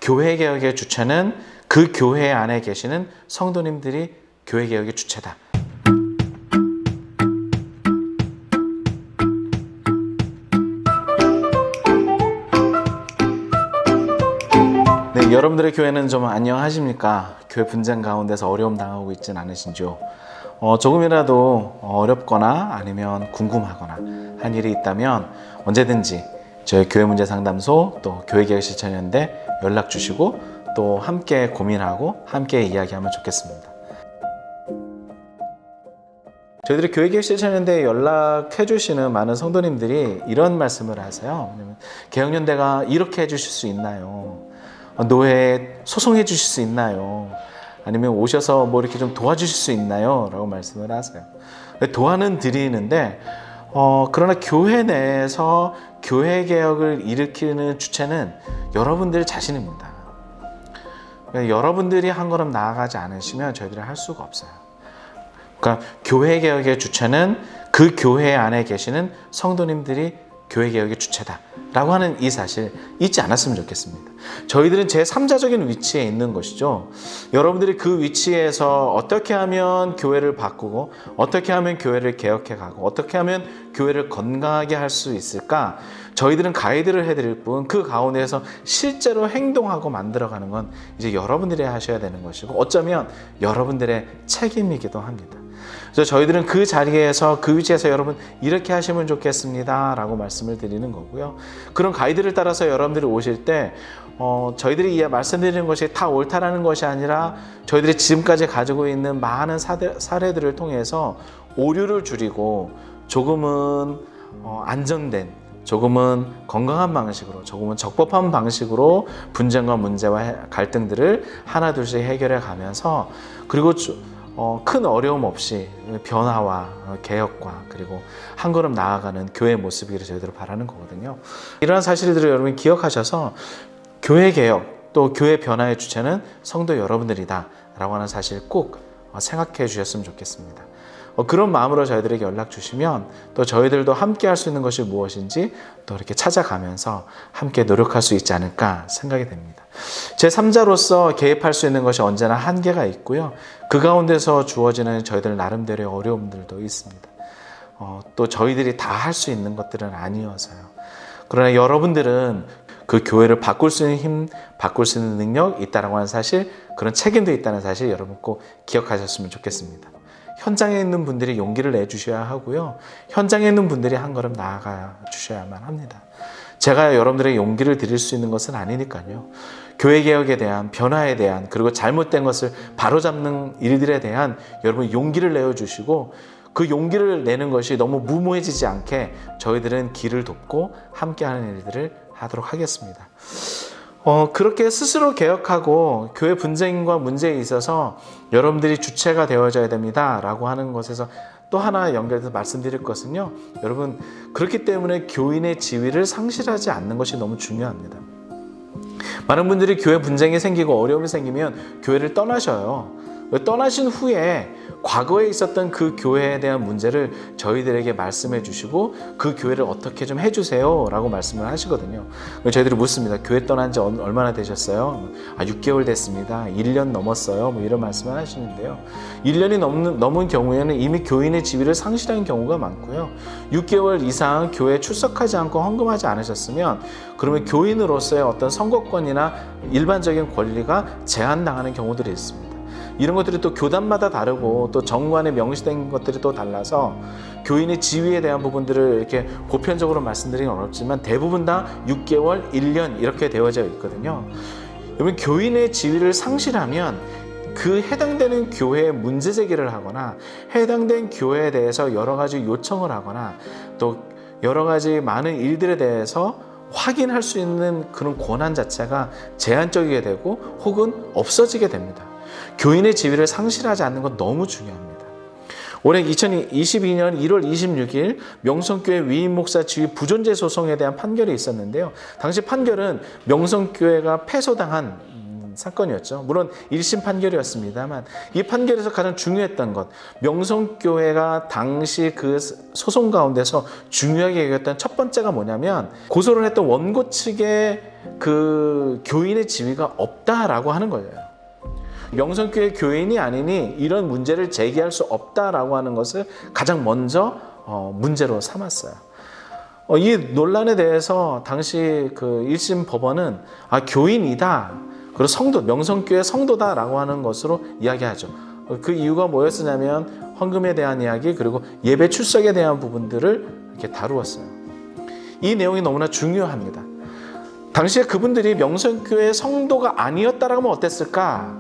교회개혁의 주체는 그 교회 안에 계시는 성도님들이 교회개혁의 주체다. 네, 여러분들의 교회는 좀 안녕하십니까? 교회 분쟁 가운데서 어려움 당하고 있진 않으신지요? 조금이라도 어렵거나 아니면 궁금하거나 한 일이 있다면 언제든지 저희 교회 문제 상담소 또 교회개혁 실천연대 연락 주시고 또 함께 고민하고 함께 이야기하면 좋겠습니다. 저희들이 교회개혁 실천연대에 연락해 주시는 많은 성도님들이 이런 말씀을 하세요. 개혁연대가 이렇게 해주실 수 있나요? 노회에 소송해 주실 수 있나요? 아니면 오셔서 뭐 이렇게 좀 도와주실 수 있나요? 라고 말씀을 하세요. 도와는 드리는데 그러나 교회 내에서 교회 개혁을 일으키는 주체는 여러분들 자신입니다. 그러니까 여러분들이 한 걸음 나아가지 않으시면 저희들이 할 수가 없어요. 그러니까 교회 개혁의 주체는 그 교회 안에 계시는 성도님들이 교회 개혁의 주체다 라고 하는 이 사실 잊지 않았으면 좋겠습니다. 저희들은 제3자적인 위치에 있는 것이죠. 여러분들이 그 위치에서 어떻게 하면 교회를 바꾸고 어떻게 하면 교회를 개혁해 가고 어떻게 하면 교회를 건강하게 할 수 있을까? 저희들은 가이드를 해드릴 뿐 그 가운데에서 실제로 행동하고 만들어가는 건 이제 여러분들이 하셔야 되는 것이고 어쩌면 여러분들의 책임이기도 합니다. 그래서 저희들은 그 자리에서 그 위치에서 여러분 이렇게 하시면 좋겠습니다 라고 말씀을 드리는 거고요. 그런 가이드를 따라서 여러분들이 오실 때 저희들이 말씀드리는 것이 다 옳다라는 것이 아니라 저희들이 지금까지 가지고 있는 많은 사례들을 통해서 오류를 줄이고 조금은 안정된 조금은 건강한 방식으로 조금은 적법한 방식으로 분쟁과 문제와 갈등들을 하나둘씩 해결해 가면서 그리고 큰 어려움 없이 변화와 개혁과 그리고 한 걸음 나아가는 교회의 모습이기를 저희들은 바라는 거거든요. 이러한 사실들을 여러분 기억하셔서 교회 개혁 또 교회 변화의 주체는 성도 여러분들이다 라고 하는 사실 꼭 생각해 주셨으면 좋겠습니다. 그런 마음으로 저희들에게 연락 주시면 또 저희들도 함께 할 수 있는 것이 무엇인지 또 이렇게 찾아가면서 함께 노력할 수 있지 않을까 생각이 됩니다. 제3자로서 개입할 수 있는 것이 언제나 한계가 있고요. 그 가운데서 주어지는 저희들 나름대로의 어려움들도 있습니다. 또 저희들이 다 할 수 있는 것들은 아니어서요. 그러나 여러분들은 그 교회를 바꿀 수 있는 힘, 바꿀 수 있는 능력 있다라고 하는 사실, 그런 책임도 있다는 사실 여러분 꼭 기억하셨으면 좋겠습니다. 현장에 있는 분들이 용기를 내주셔야 하고요. 현장에 있는 분들이 한 걸음 나아가 주셔야만 합니다. 제가 여러분들에게 용기를 드릴 수 있는 것은 아니니까요. 교회개혁에 대한 변화에 대한 그리고 잘못된 것을 바로잡는 일들에 대한 여러분 용기를 내어주시고 그 용기를 내는 것이 너무 무모해지지 않게 저희들은 길을 돕고 함께하는 일들을 하도록 하겠습니다. 그렇게 스스로 개혁하고 교회 분쟁과 문제에 있어서 여러분들이 주체가 되어져야 됩니다 라고 하는 것에서 또 하나 연결해서 말씀드릴 것은요, 여러분 그렇기 때문에 교인의 지위를 상실하지 않는 것이 너무 중요합니다. 많은 분들이 교회 분쟁이 생기고 어려움이 생기면 교회를 떠나셔요. 떠나신 후에 과거에 있었던 그 교회에 대한 문제를 저희들에게 말씀해 주시고 그 교회를 어떻게 좀 해주세요 라고 말씀을 하시거든요. 저희들이 묻습니다. 교회 떠난 지 얼마나 되셨어요? 6개월 됐습니다. 1년 넘었어요. 뭐 이런 말씀을 하시는데요. 1년이 넘은 경우에는 이미 교인의 지위를 상실한 경우가 많고요. 6개월 이상 교회에 출석하지 않고 헌금하지 않으셨으면 그러면 교인으로서의 어떤 선거권이나 일반적인 권리가 제한당하는 경우들이 있습니다. 이런 것들이 또 교단마다 다르고 또 정관에 명시된 것들이 또 달라서 교인의 지위에 대한 부분들을 이렇게 보편적으로 말씀드리긴 어렵지만 대부분 다 6개월, 1년 이렇게 되어져 있거든요. 여러분 교인의 지위를 상실하면 그 해당되는 교회에 문제 제기를 하거나 해당된 교회에 대해서 여러 가지 요청을 하거나 또 여러 가지 많은 일들에 대해서 확인할 수 있는 그런 권한 자체가 제한적이게 되고 혹은 없어지게 됩니다. 교인의 지위를 상실하지 않는 건 너무 중요합니다. 올해 2022년 1월 26일 명성교회 위임 목사 지위 부존재 소송에 대한 판결이 있었는데요. 당시 판결은 명성교회가 패소당한 사건이었죠. 물론 1심 판결이었습니다만 이 판결에서 가장 중요했던 것, 명성교회가 당시 그 소송 가운데서 중요하게 여겼던 첫 번째가 뭐냐면 고소를 했던 원고 측에 그 교인의 지위가 없다라고 하는 거예요. 명성교회 교인이 아니니 이런 문제를 제기할 수 없다라고 하는 것을 가장 먼저 문제로 삼았어요. 이 논란에 대해서 당시 그 1심 법원은 교인이다, 그리고 성도, 명성교회 성도다라고 하는 것으로 이야기하죠. 그 이유가 뭐였으냐면 헌금에 대한 이야기, 그리고 예배 출석에 대한 부분들을 이렇게 다루었어요. 이 내용이 너무나 중요합니다. 당시에 그분들이 명성교회 성도가 아니었다라면 어땠을까?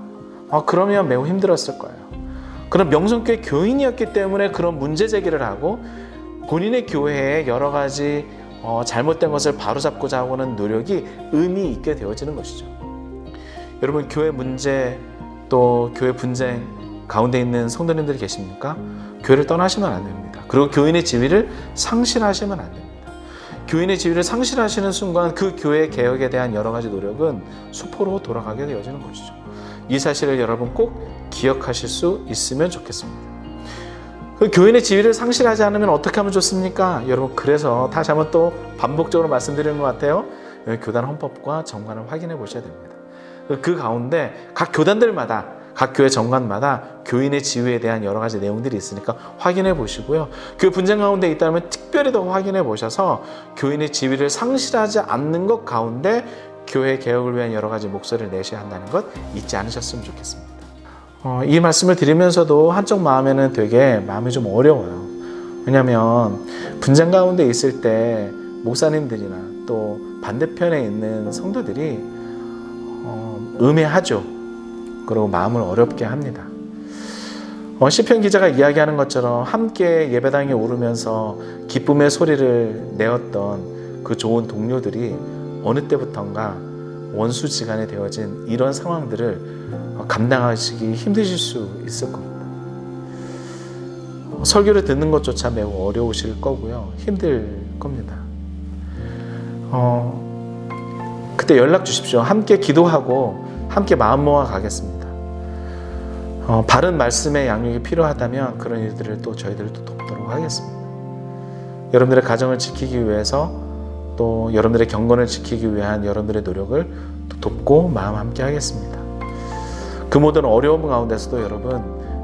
그러면 매우 힘들었을 거예요. 그럼 명성교회 교인이었기 때문에 그런 문제 제기를 하고 본인의 교회에 여러 가지 잘못된 것을 바로잡고자 하는 노력이 의미 있게 되어지는 것이죠. 여러분, 교회 문제 또 교회 분쟁 가운데 있는 성도님들이 계십니까? 교회를 떠나시면 안 됩니다. 그리고 교인의 지위를 상실하시면 안 됩니다. 교인의 지위를 상실하시는 순간 그 교회 개혁에 대한 여러 가지 노력은 수포로 돌아가게 되어지는 것이죠. 이 사실을 여러분 꼭 기억하실 수 있으면 좋겠습니다. 그 교인의 지위를 상실하지 않으면 어떻게 하면 좋습니까? 여러분, 그래서 다시 한번 또 반복적으로 말씀드리는 것 같아요. 교단 헌법과 정관을 확인해 보셔야 됩니다. 그 가운데 각 교단들마다, 각 교회 정관마다 교인의 지위에 대한 여러 가지 내용들이 있으니까 확인해 보시고요. 그 분쟁 가운데 있다면 특별히 더 확인해 보셔서 교인의 지위를 상실하지 않는 것 가운데 교회 개혁을 위한 여러 가지 목소리를 내셔야 한다는 것 잊지 않으셨으면 좋겠습니다. 이 말씀을 드리면서도 한쪽 마음에는 되게 마음이 좀 어려워요. 왜냐하면 분쟁 가운데 있을 때 목사님들이나 또 반대편에 있는 성도들이 음해하죠. 그리고 마음을 어렵게 합니다. 시편 기자가 이야기하는 것처럼 함께 예배당에 오르면서 기쁨의 소리를 내었던 그 좋은 동료들이 어느 때부턴가 원수지간에 되어진 이런 상황들을 감당하시기 힘드실 수 있을 겁니다. 설교를 듣는 것조차 매우 어려우실 거고요. 힘들 겁니다. 그때 연락 주십시오. 함께 기도하고 함께 마음 모아 가겠습니다. 바른 말씀의 양육이 필요하다면 그런 일들을 또 저희들도 돕도록 하겠습니다. 여러분들의 가정을 지키기 위해서 또 여러분들의 경건을 지키기 위한 여러분들의 노력을 또 돕고 마음 함께 하겠습니다. 그 모든 어려움 가운데서도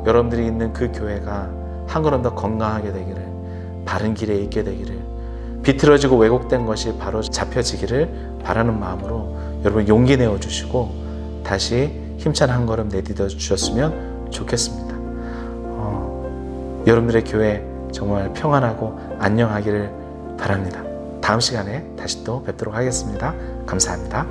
여러분들이 있는 그 교회가 한 걸음 더 건강하게 되기를, 바른 길에 있게 되기를, 비틀어지고 왜곡된 것이 바로 잡혀지기를 바라는 마음으로 여러분 용기 내어 주시고 다시 힘찬 한 걸음 내딛어 주셨으면 좋겠습니다. 여러분들의 교회 정말 평안하고 안녕하기를 바랍니다. 다음 시간에 다시 또 뵙도록 하겠습니다. 감사합니다.